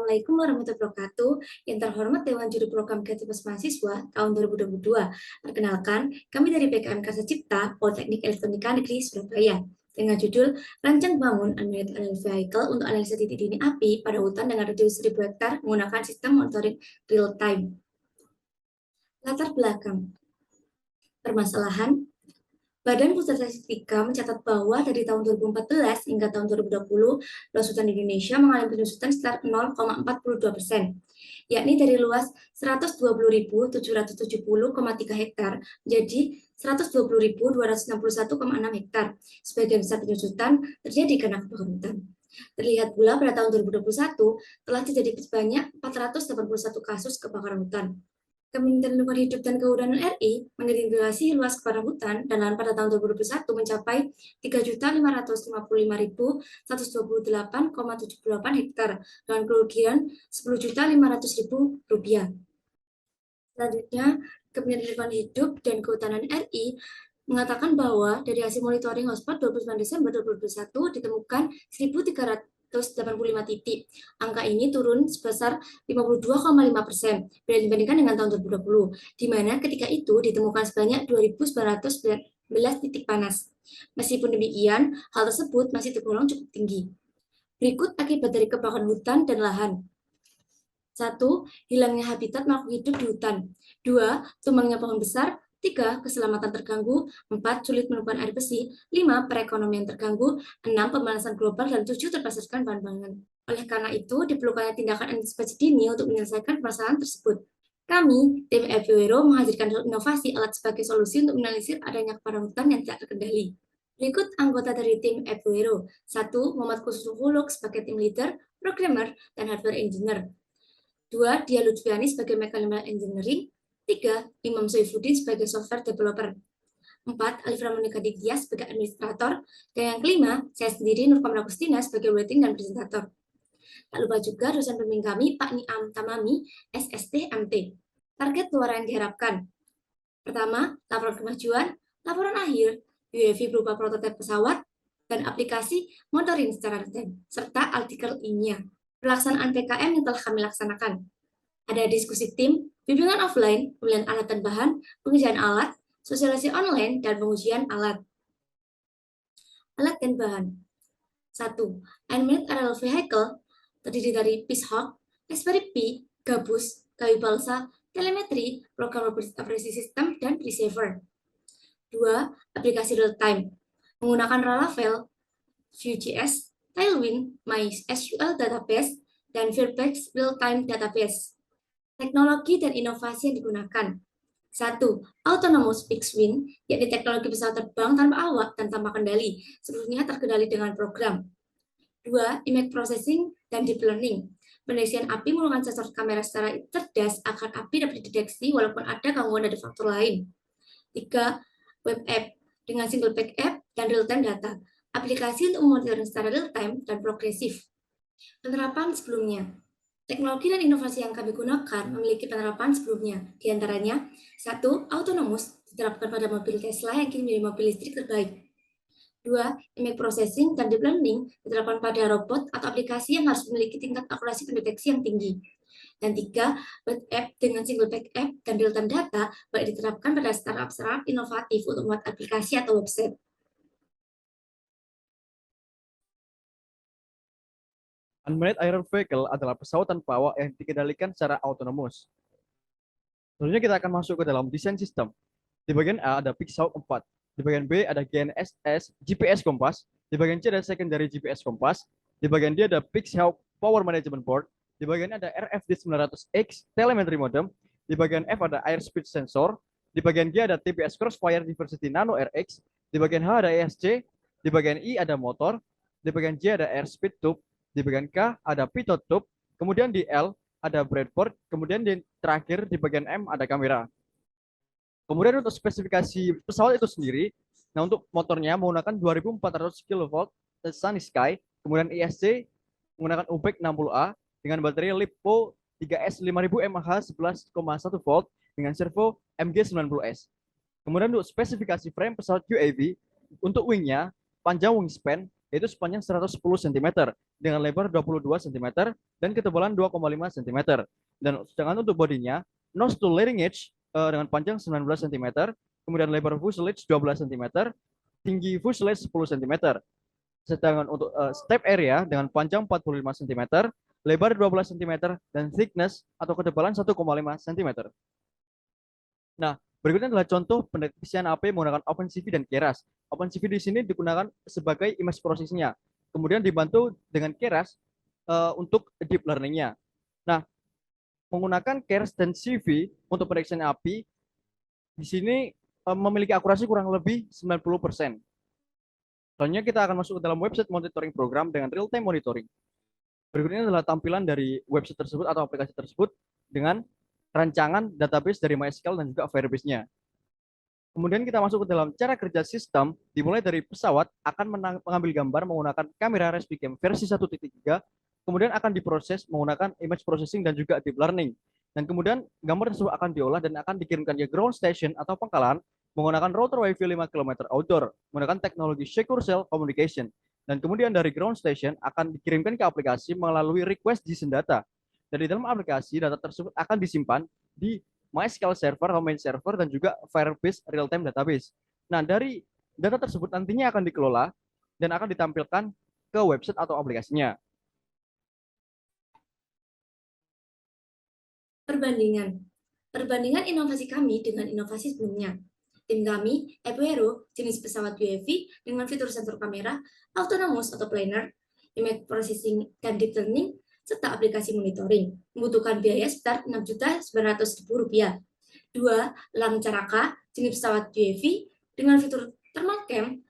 Assalamualaikum warahmatullahi wabarakatuh. Yang terhormat Dewan Juri Program Kreativitas Mahasiswa tahun 2022. Perkenalkan, kami dari PKM Karsa Cipta, Politeknik Elektronika Negeri Surabaya. Dengan judul Rancang Bangun Unmanned Aerial Vehicle untuk Analisa Titik Dini Api pada Hutan dengan Radius 1000 hektar menggunakan sistem monitoring real time. Latar belakang permasalahan. Badan Pusat Statistika mencatat bahwa dari tahun 2014 hingga tahun 2020, luas hutan di Indonesia mengalami penyusutan sekitar 0,42%, yakni dari luas 120.770,3 hektar menjadi 120.261,6 hektar. Sebagian besar penyusutan terjadi karena kebakaran hutan. Terlihat pula pada tahun 2021 telah terjadi sebanyak 481 kasus kebakaran hutan. Kementerian Lingkungan Hidup dan Kehutanan RI mengidentifikasi luas kebakaran hutan dan lahan pada tahun 2021 mencapai 3.555.128,78 hektar dengan kerugian Rp10.500.000. Selanjutnya, Kementerian Lingkungan Hidup dan Kehutanan RI mengatakan bahwa dari hasil monitoring hotspot 29 Desember 2021 ditemukan 1.385 titik. Angka ini turun sebesar 52,5% bila dibandingkan dengan tahun 2020, di mana ketika itu ditemukan sebanyak 2.919 titik panas. Meskipun demikian, hal tersebut masih tergolong cukup tinggi. Berikut akibat dari kebakaran hutan dan lahan. 1. Hilangnya habitat makhluk hidup di hutan. 2. Tumbangnya pohon besar. 3. Keselamatan terganggu. 4. Sulit menemukan air bersih. 5. Perekonomian terganggu. 6. Pemanasan global. Dan 7. Terbasarkan bahan pangan. Oleh karena itu, diperlukannya tindakan antisipasi dini untuk menyelesaikan permasalahan tersebut. Kami, tim FWRO, menghadirkan inovasi alat sebagai solusi untuk menganalisis adanya kebakaran hutan yang tidak terkendali. Berikut anggota dari tim FWRO. 1. Muhammad Kusnul Huluk sebagai tim leader, programmer, dan hardware engineer. 2. Dia Lutfiani sebagai mechanical engineering. 3. Imam Soifuddin sebagai software developer. 4. Alif Ramani Kaditya sebagai administrator. Dan yang kelima, saya sendiri Nur Kamala Kustina sebagai writing dan presentator. Tak lupa juga dosen pembimbing kami, Pak Niam Tamami, SST MT. Target luar yang diharapkan. Pertama, laporan kemajuan, laporan akhir, UAV berupa prototipe pesawat, dan aplikasi monitoring secara real-time, serta artikel ilmiah. Pelaksanaan PKM yang telah kami laksanakan. Ada diskusi tim, bimbingan offline, pemilihan alat dan bahan, pengerjaan alat, sosialisasi online, dan pengujian alat. Alat dan bahan. 1. Unmanned Aerial Vehicle terdiri dari Peacehawk, Raspberry Pi, gabus, kayu balsa, telemetri, program operasi sistem, dan receiver. 2. Aplikasi real-time menggunakan Laravel, Vue.js, Tailwind, MySQL Database, dan Fairfax Real-Time Database. Teknologi dan inovasi yang digunakan. 1. Autonomous Fixed Wing, yakni teknologi pesawat terbang tanpa awak dan tanpa kendali, seluruhnya terkendali dengan program. 2. Image Processing dan Deep Learning, pendeteksian api menggunakan sensor kamera secara cerdas agar api dapat dideteksi walaupun ada gangguan dari faktor lain. 3. Web App, dengan single page app dan real-time data, aplikasi untuk memonitoring secara real-time dan progresif. Penerapan sebelumnya. Teknologi dan inovasi yang kami gunakan memiliki penerapan sebelumnya, di antaranya 1. Autonomous diterapkan pada mobil Tesla yang kini menjadi mobil listrik terbaik. 2. Image Processing dan Deep Learning diterapkan pada robot atau aplikasi yang harus memiliki tingkat akurasi pendeteksi yang tinggi. Dan 3. Web App dengan single page app dan real-time data baik diterapkan pada startup inovatif untuk membuat aplikasi atau website. Unmanned Aerial Vehicle adalah pesawat tanpa awak yang dikendalikan secara otonomus. Selanjutnya kita akan masuk ke dalam desain sistem. Di bagian A ada Peacehawk 4. Di bagian B ada GNSS GPS Kompas. Di bagian C ada Secondary GPS Kompas. Di bagian D ada Peacehawk Power Management Board. Di bagian ada RFD 900X Telemetry Modem. Di bagian F ada Airspeed Sensor. Di bagian G ada TPS Crossfire Diversity Nano RX. Di bagian H ada ESC. Di bagian I ada motor. Di bagian J ada Airspeed Tube. Di bagian K ada pitot tube, kemudian di L ada breadboard, kemudian di terakhir di bagian M ada kamera. Kemudian untuk spesifikasi pesawat itu sendiri, nah untuk motornya menggunakan 2400 kV Sunny Sky, kemudian ISC menggunakan UBEC 60A dengan baterai LiPo 3S 5000 mAh 11,1 volt dengan servo MG90S. Kemudian untuk spesifikasi frame pesawat UAV, untuk wingnya panjang wingspan yaitu sepanjang 110 cm dengan lebar 22 cm dan ketebalan 2,5 cm. Dan sedangkan untuk bodinya, nose to leading edge dengan panjang 19 cm, kemudian lebar fuselage 12 cm, tinggi fuselage 10 cm. Sedangkan untuk step area dengan panjang 45 cm, lebar 12 cm, dan thickness atau ketebalan 1,5 cm. Nah, berikutnya adalah contoh pendeteksian AP menggunakan OpenCV dan Keras. OpenCV di sini digunakan sebagai image processing-nya, kemudian dibantu dengan Keras untuk deep learning-nya. Nah, menggunakan Keras dan CV untuk pendeteksian API di sini memiliki akurasi kurang lebih 90%. Selanjutnya kita akan masuk ke dalam website monitoring program dengan real-time monitoring. Berikutnya adalah tampilan dari website tersebut atau aplikasi tersebut dengan rancangan database dari MySQL dan juga Firebase-nya. Kemudian kita masuk ke dalam cara kerja sistem, dimulai dari pesawat akan mengambil gambar menggunakan kamera Rescue versi 1.3, kemudian akan diproses menggunakan image processing dan juga deep learning. Dan kemudian gambar tersebut akan diolah dan akan dikirimkan ke ground station atau pangkalan menggunakan router Wi-Fi 5 km outdoor, menggunakan teknologi Secure Cell Communication. Dan kemudian dari ground station akan dikirimkan ke aplikasi melalui request JSON data. Dan di dalam aplikasi, data tersebut akan disimpan di MySQL Server, main server, dan juga Firebase Real-Time Database. Nah, dari data tersebut nantinya akan dikelola dan akan ditampilkan ke website atau aplikasinya. Perbandingan inovasi kami dengan inovasi sebelumnya. Tim kami, Epuero, jenis pesawat UAV dengan fitur sensor kamera, autonomous atau planner, image processing, dan deep learning, serta aplikasi monitoring, membutuhkan biaya sekitar Rp6.900.000. 2. Langcaraka, jenis pesawat UAV dengan fitur thermal cam,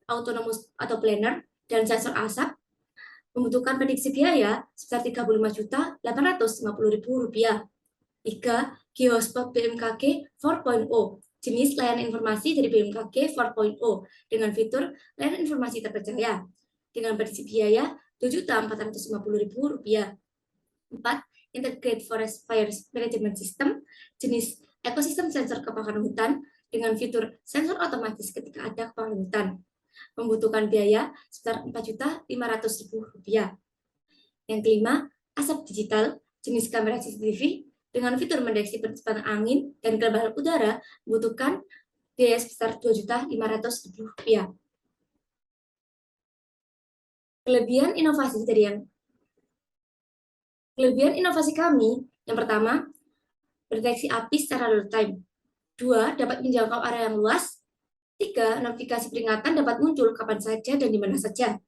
autonomous atau planner, dan sensor asap, membutuhkan prediksi biaya sekitar Rp35.850.000. 3. Geospot BMKG 4.0, jenis layanan informasi dari BMKG 4.0 dengan fitur layanan informasi terpercaya dengan prediksi biaya Rp7.450.000. 4. Integrated Forest Fire Management System, jenis ekosistem sensor kebakaran hutan dengan fitur sensor otomatis ketika ada kebakaran hutan, membutuhkan biaya sekitar Rp4.500.000. Yang kelima, asap digital, jenis kamera CCTV dengan fitur mendeteksi percepatan angin dan kelembaban udara, membutuhkan biaya sebesar Rp2.500.000. Kelebihan inovasi kami, yang pertama, deteksi api secara real time. 2. Dapat menjangkau area yang luas. 3. Notifikasi peringatan dapat muncul kapan saja dan di mana saja.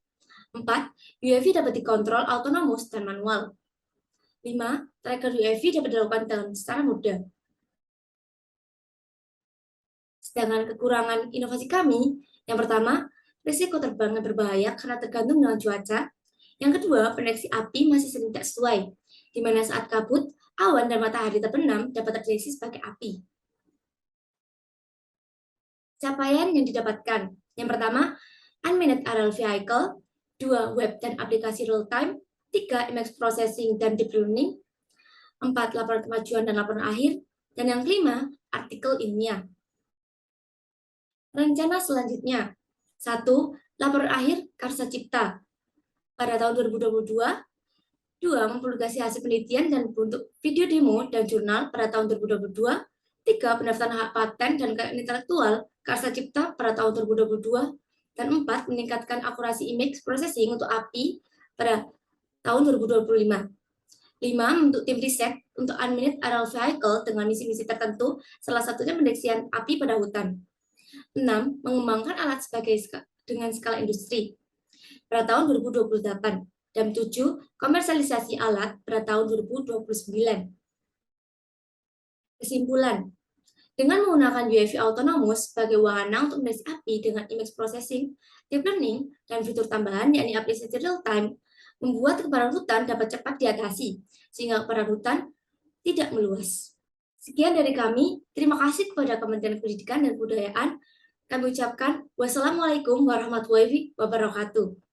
4. UAV dapat dikontrol autonomous dan manual. 5. Tracker UAV dapat dilakukan dengan secara mudah. Sedangkan kekurangan inovasi kami, yang pertama, risiko terbang yang berbahaya karena tergantung dengan cuaca. Yang kedua, pendeteksi api masih sering tidak sesuai, di mana saat kabut, awan dan matahari terbenam dapat terdeteksi sebagai api. Capaian yang didapatkan, yang pertama, unmanned aerial vehicle, 2. Web dan aplikasi real time, 3. Image processing dan deep learning, 4. Laporan kemajuan dan laporan akhir, dan yang kelima, artikel ilmiah. Rencana selanjutnya, 1. Laporan akhir Karsa Cipta pada tahun 2022, 2. Mempublikasi hasil penelitian dan bentuk video demo dan jurnal pada tahun 2022, 3. Pendaftaran hak paten dan kekayaan intelektual Karsa Cipta pada tahun 2022, dan 4. Meningkatkan akurasi image processing untuk API pada tahun 2025. 5. Membentuk tim riset untuk unmanned aerial vehicle dengan misi-misi tertentu, salah satunya pendeteksian api pada hutan. 6. Mengembangkan alat dengan skala industri pada tahun 2028. Dan 7. Komersialisasi alat pada tahun 2029. Kesimpulan, dengan menggunakan UAV autonomous sebagai wahana untuk mendeteksi api dengan image processing, deep learning, dan fitur tambahan yakni aplikasi real time, membuat kebakaran hutan dapat cepat diatasi, sehingga kebakaran hutan tidak meluas. Sekian dari kami, terima kasih kepada Kementerian Pendidikan dan Kebudayaan. Kami ucapkan wassalamualaikum warahmatullahi wabarakatuh.